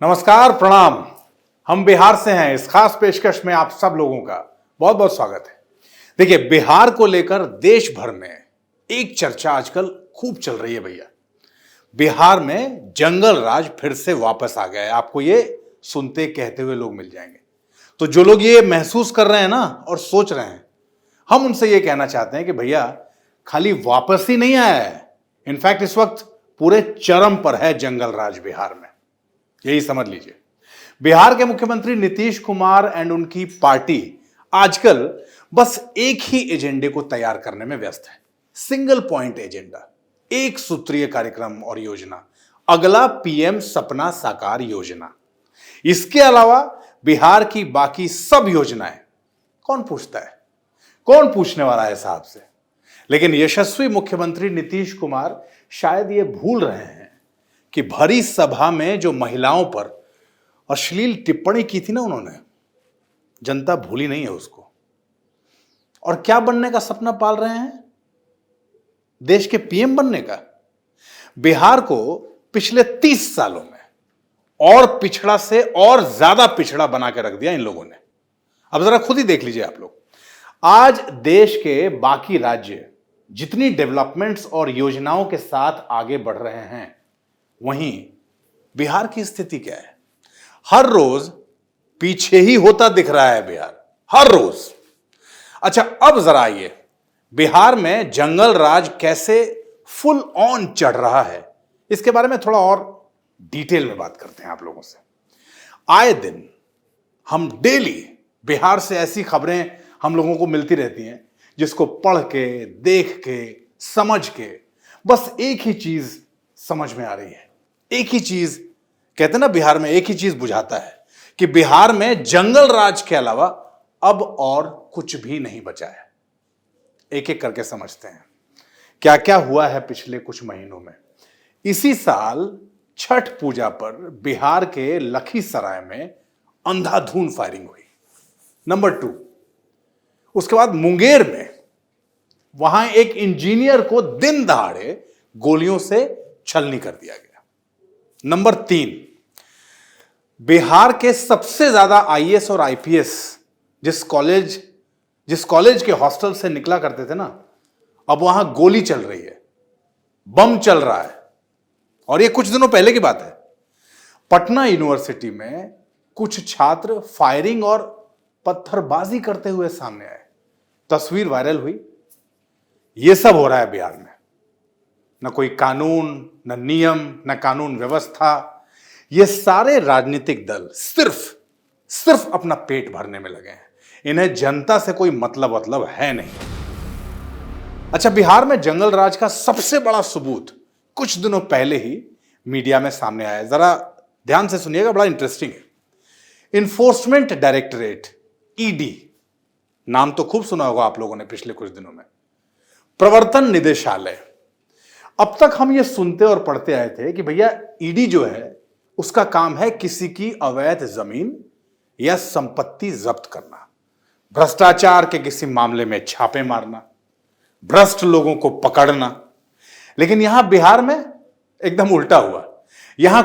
नमस्कार, प्रणाम। हम बिहार से हैं। इस खास पेशकश में आप सब लोगों का बहुत बहुत स्वागत है। देखिए, बिहार को लेकर देश भर में एक चर्चा आजकल खूब चल रही है भैया। बिहार में जंगल राज फिर से वापस आ गया है। आपको ये सुनते कहते हुए लोग मिल जाएंगे। तो जो लोग ये महसूस कर रहे हैं ना और सोच रहे हैं, हम उनसे ये कहना चाहते हैं कि भैया, खाली वापस ही नहीं आया है, इनफैक्ट इस वक्त पूरे चरम पर है जंगल राज बिहार में। यही समझ लीजिए। बिहार के मुख्यमंत्री नीतीश कुमार एंड उनकी पार्टी आजकल बस एक ही एजेंडे को तैयार करने में व्यस्त है। सिंगल पॉइंट एजेंडा, एक सूत्रीय कार्यक्रम और योजना, अगला पीएम सपना साकार योजना। इसके अलावा बिहार की बाकी सब योजनाएं कौन पूछता है, कौन पूछने वाला है साहब से। लेकिन यशस्वी मुख्यमंत्री नीतीश कुमार शायद ये भूल रहे हैं कि भरी सभा में जो महिलाओं पर अश्लील टिप्पणी की थी ना उन्होंने, जनता भूली नहीं है उसको। और क्या बनने का सपना पाल रहे हैं? देश के पीएम बनने का। बिहार को पिछले 30 सालों में और पिछड़ा से और ज्यादा पिछड़ा बना के रख दिया इन लोगों ने। अब जरा खुद ही देख लीजिए आप लोग। आज देश के बाकी राज्य जितनी डेवलपमेंट्स और योजनाओं के साथ आगे बढ़ रहे हैं, वहीं बिहार की स्थिति क्या है? हर रोज पीछे ही होता दिख रहा है बिहार, हर रोज। अच्छा, अब जरा आइए, बिहार में जंगल राज कैसे फुल ऑन चढ़ रहा है, इसके बारे में थोड़ा और डिटेल में बात करते हैं आप लोगों से। आए दिन हम डेली बिहार से ऐसी खबरें हम लोगों को मिलती रहती हैं जिसको पढ़ के, देख के, समझ के बस एक ही चीज समझ में आ रही है। एक ही चीज कहते हैं ना, बिहार में एक ही चीज बुझाता है कि बिहार में जंगल राज के अलावा अब और कुछ भी नहीं बचा है। एक एक करके समझते हैं क्या क्या हुआ है पिछले कुछ महीनों में। इसी साल छठ पूजा पर बिहार के लखीसराय में अंधाधुंध फायरिंग हुई, नंबर 2। उसके बाद मुंगेर में वहां एक इंजीनियर को दिन दहाड़े गोलियों से छलनी कर दिया गया, नंबर 3। बिहार के सबसे ज्यादा आईएएस और आईपीएस जिस कॉलेज के हॉस्टल से निकला करते थे ना, अब वहां गोली चल रही है, बम चल रहा है। और ये कुछ दिनों पहले की बात है। पटना यूनिवर्सिटी में कुछ छात्र फायरिंग और पत्थरबाजी करते हुए सामने आए, तस्वीर वायरल हुई। यह सब हो रहा है बिहार में। न कोई कानून, न नियम, न कानून व्यवस्था। ये सारे राजनीतिक दल सिर्फ अपना पेट भरने में लगे हैं। इन्हें जनता से कोई मतलब है नहीं। अच्छा, बिहार में जंगल राज का सबसे बड़ा सबूत कुछ दिनों पहले ही मीडिया में सामने आया। जरा ध्यान से सुनिएगा, बड़ा इंटरेस्टिंग है। इन्फोर्समेंट डायरेक्टरेट, ईडी, नाम तो खूब सुना होगा आप लोगों ने पिछले कुछ दिनों में। प्रवर्तन निदेशालय, अब तक हम ये सुनते और पढ़ते आए थे कि भैया ईडी जो है उसका काम है किसी की अवैध जमीन या संपत्ति जब्त करना, भ्रष्टाचार के किसी मामले में छापे मारना, भ्रष्ट लोगों को पकड़ना। लेकिन यहां बिहार में एकदम उल्टा हुआ। यहां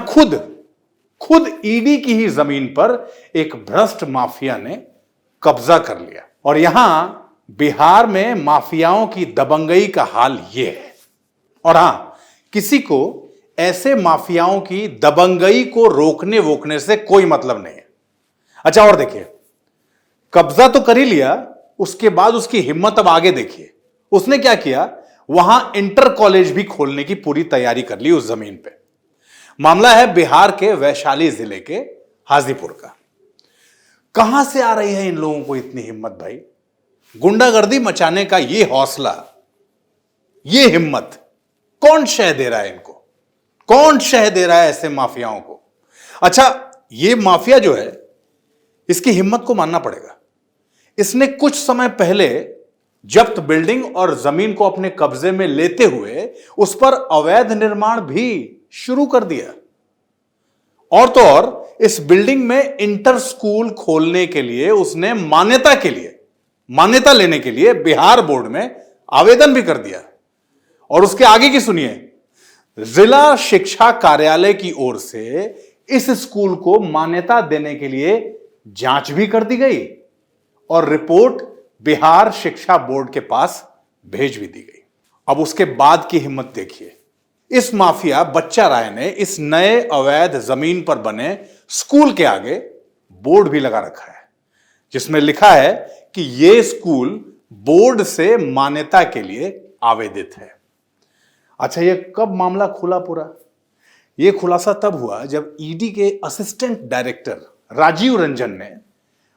खुद ईडी की ही जमीन पर एक भ्रष्ट माफिया ने कब्जा कर लिया। और यहां बिहार में माफियाओं की दबंगई का हाल यह है। और हां, किसी को ऐसे माफियाओं की दबंगई को रोकने से कोई मतलब नहीं है। अच्छा, और देखिए, कब्जा तो कर ही लिया, उसके बाद उसकी हिम्मत अब आगे देखिए। उसने क्या किया, वहां इंटर कॉलेज भी खोलने की पूरी तैयारी कर ली उस जमीन पे। मामला है बिहार के वैशाली जिले के हाजीपुर का। कहां से आ रही है इन लोगों को इतनी हिम्मत भाई? गुंडागर्दी मचाने का ये हौसला, ये हिम्मत कौन शह दे रहा है इनको? कौन शह दे रहा है ऐसे माफियाओं को? अच्छा, ये माफिया जो है, इसकी हिम्मत को मानना पड़ेगा। इसने कुछ समय पहले जब्त बिल्डिंग और जमीन को अपने कब्जे में लेते हुए उस पर अवैध निर्माण भी शुरू कर दिया। और तो और इस बिल्डिंग में इंटर स्कूल खोलने के लिए उसने मान्यता लेने के लिए बिहार बोर्ड में आवेदन भी कर दिया। और उसके आगे की सुनिए, जिला शिक्षा कार्यालय की ओर से इस स्कूल को मान्यता देने के लिए जांच भी कर दी गई और रिपोर्ट बिहार शिक्षा बोर्ड के पास भेज भी दी गई। अब उसके बाद की हिम्मत देखिए। इस माफिया बच्चा राय ने इस नए अवैध जमीन पर बने स्कूल के आगे बोर्ड भी लगा रखा है जिसमें लिखा है कि यह स्कूल बोर्ड से मान्यता के लिए आवेदित है। अच्छा, यह कब मामला खुला पूरा? यह खुलासा तब हुआ जब ईडी के असिस्टेंट डायरेक्टर राजीव रंजन ने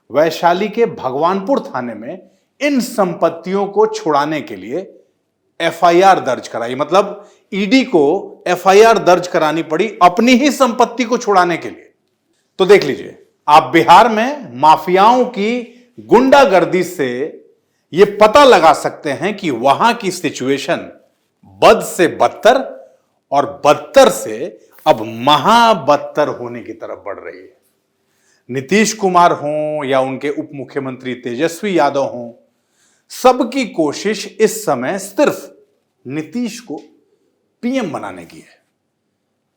वैशाली के भगवानपुर थाने में इन संपत्तियों को छुड़ाने के लिए एफआईआर दर्ज कराई। मतलब ईडी को एफआईआर दर्ज करानी पड़ी अपनी ही संपत्ति को छुड़ाने के लिए। तो देख लीजिए, आप बिहार में माफियाओं की गुंडागर्दी से यह पता लगा सकते हैं कि वहां की सिचुएशन बद से बदतर और बदतर से अब महाबदतर होने की तरफ बढ़ रही है। नीतीश कुमार हों या उनके उप मुख्यमंत्री तेजस्वी यादव हों, सबकी कोशिश इस समय सिर्फ नीतीश को पीएम बनाने की है।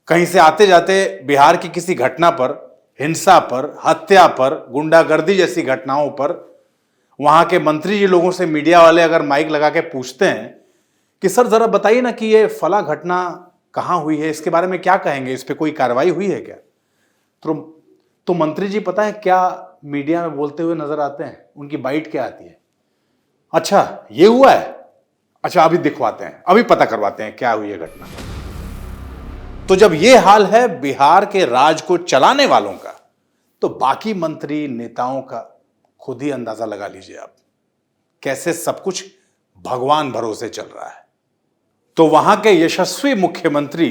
कहीं से आते जाते बिहार की किसी घटना पर, हिंसा पर, हत्या पर, गुंडागर्दी जैसी घटनाओं पर वहां के मंत्री जी लोगों से तो वाले अगर माइक लगा के पूछते हैं कि सर जरा बताइए ना कि ये फला घटना कहां हुई है, इसके बारे में क्या कहेंगे, इस पे कोई कार्रवाई हुई है क्या? तो मंत्री जी पता है क्या मीडिया में बोलते हुए नजर आते हैं? उनकी बाइट क्या आती है? अच्छा ये हुआ है, अच्छा अभी दिखवाते हैं, अभी पता करवाते हैं क्या हुई है घटना। तो जब यह हाल है बिहार के राज को चलाने वालों का, तो बाकी मंत्री नेताओं का खुद ही अंदाजा लगा लीजिए आप, कैसे सब कुछ भगवान भरोसे चल रहा है। तो वहां के यशस्वी मुख्यमंत्री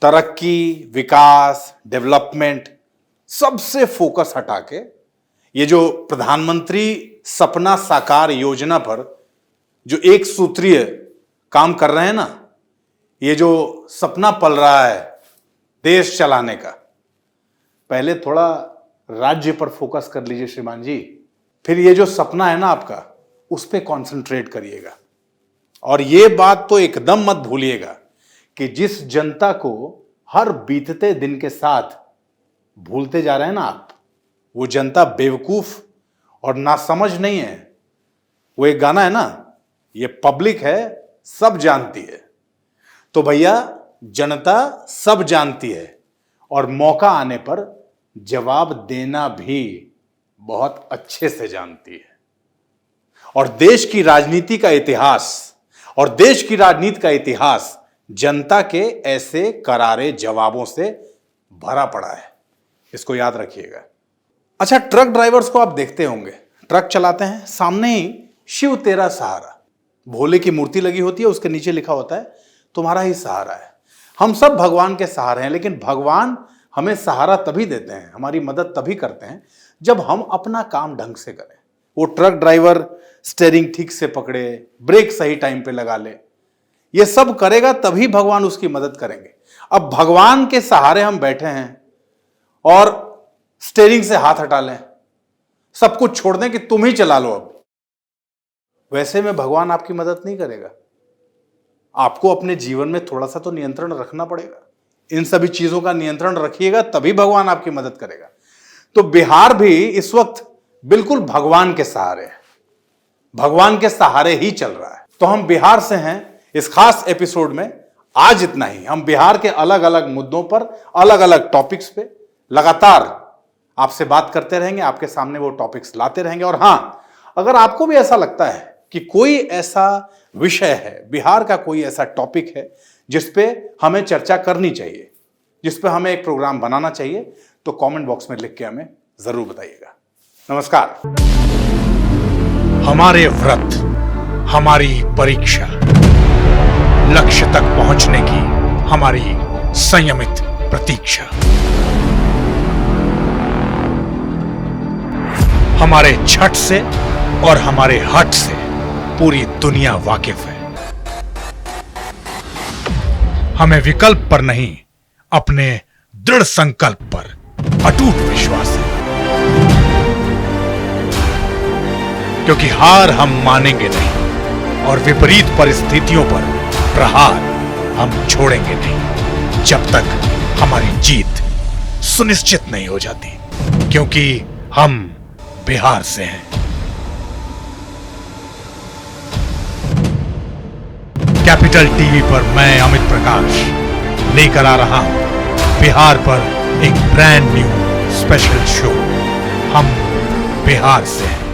तरक्की, विकास, डेवलपमेंट सबसे फोकस हटा के ये जो प्रधानमंत्री सपना साकार योजना पर जो एक सूत्रीय काम कर रहे हैं ना, ये जो सपना पल रहा है देश चलाने का, पहले थोड़ा राज्य पर फोकस कर लीजिए श्रीमान जी, फिर ये जो सपना है ना आपका उस पर कॉन्सेंट्रेट करिएगा। और ये बात तो एकदम मत भूलिएगा कि जिस जनता को हर बीतते दिन के साथ भूलते जा रहे हैं ना आप, वो जनता बेवकूफ और नासमझ नहीं है। वो एक गाना है ना, ये पब्लिक है सब जानती है। तो भैया जनता सब जानती है और मौका आने पर जवाब देना भी बहुत अच्छे से जानती है। और देश की राजनीति का इतिहास जनता के ऐसे करारे जवाबों से भरा पड़ा है, इसको याद रखिएगा। अच्छा, ट्रक ड्राइवर्स को आप देखते होंगे, ट्रक चलाते हैं, सामने ही शिव तेरा सहारा, भोले की मूर्ति लगी होती है, उसके नीचे लिखा होता है तुम्हारा ही सहारा है। हम सब भगवान के सहारे हैं, लेकिन भगवान हमें सहारा तभी देते हैं, हमारी मदद तभी करते हैं जब हम अपना काम ढंग से करें। वो ट्रक ड्राइवर स्टीयरिंग ठीक से पकड़े, ब्रेक सही टाइम पे लगा ले, ये सब करेगा तभी भगवान उसकी मदद करेंगे। अब भगवान के सहारे हम बैठे हैं और स्टीयरिंग से हाथ हटा लें, सब कुछ छोड़ दें कि तुम ही चला लो, अब वैसे में भगवान आपकी मदद नहीं करेगा। आपको अपने जीवन में थोड़ा सा तो नियंत्रण रखना पड़ेगा। इन सभी चीजों का नियंत्रण रखिएगा तभी भगवान आपकी मदद करेगा। तो बिहार भी इस वक्त बिल्कुल भगवान के सहारे है, भगवान के सहारे ही चल रहा है। तो हम बिहार से हैं इस खास एपिसोड में आज इतना ही। हम बिहार के अलग अलग मुद्दों पर, अलग अलग टॉपिक्स पे लगातार आपसे बात करते रहेंगे, आपके सामने वो टॉपिक्स लाते रहेंगे। और हां, अगर आपको भी ऐसा लगता है कि कोई ऐसा विषय है, बिहार का कोई ऐसा टॉपिक है जिस पे हमें चर्चा करनी चाहिए, जिस पे हमें एक प्रोग्राम बनाना चाहिए, तो कमेंट बॉक्स में लिख के हमें जरूर बताइएगा। नमस्कार। हमारे व्रत, हमारी परीक्षा, लक्ष्य तक पहुंचने की हमारी संयमित प्रतीक्षा। हमारे छठ से और हमारे हठ से पूरी दुनिया वाकिफ है। हमें विकल्प पर नहीं, अपने दृढ़ संकल्प पर अटूट विश्वास है, क्योंकि हार हम मानेंगे नहीं और विपरीत परिस्थितियों पर प्रहार हम छोड़ेंगे नहीं, जब तक हमारी जीत सुनिश्चित नहीं हो जाती, क्योंकि हम बिहार से हैं। कैपिटल टीवी पर मैं अमित प्रकाश लेकर आ रहा हूं बिहार पर एक ब्रांड न्यू स्पेशल शो। हम बिहार से हैं।